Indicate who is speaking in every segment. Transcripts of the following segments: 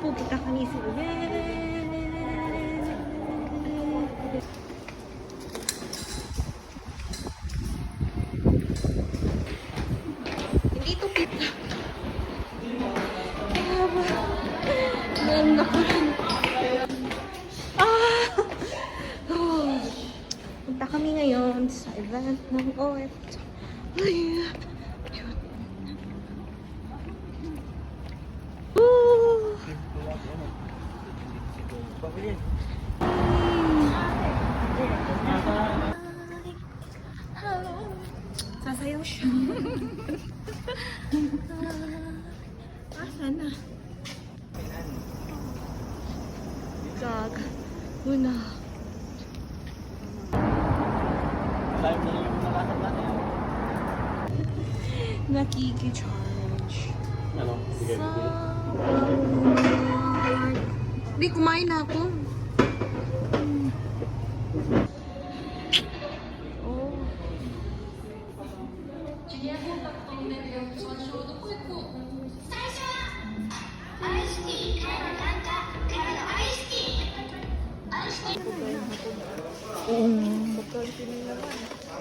Speaker 1: pupunta kami sa Hindi to pizza. Punta kami ngayon sa event ng OFW. Ay, cute. Sasayaw siya. Sana. Gag. Una. Nakiki-charge.
Speaker 2: Ano? Sige.
Speaker 1: Hindi, kumain na ako. Oh. Oo.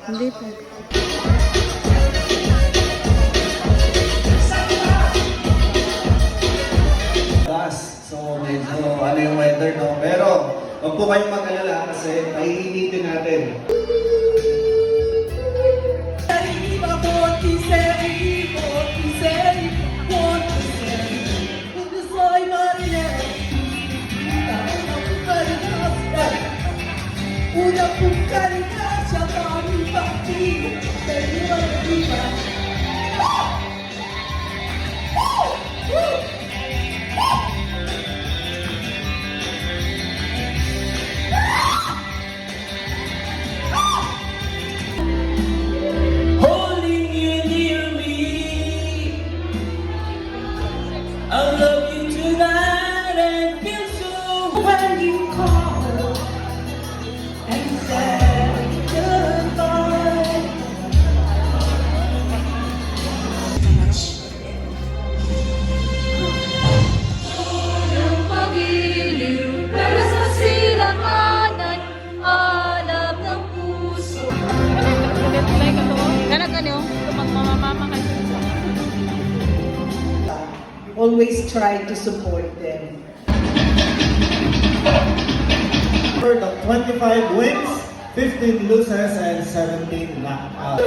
Speaker 1: Hindi pa.
Speaker 3: So, medyo ano yung weather, no? Pero, huwag po kayong mag-alala kasi pahiinitin natin.
Speaker 4: Una pucarita, chatami pati, terima kasih. Holding you near me, I love you tonight and feel so when you call and say goodbye.
Speaker 1: Ang pag-ibig, pero sa silanganan, alam ng puso. Kanak ano?
Speaker 4: Always try to support them.
Speaker 3: For the 25 wins, 15 losses, and 17 knockouts.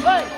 Speaker 4: Hey!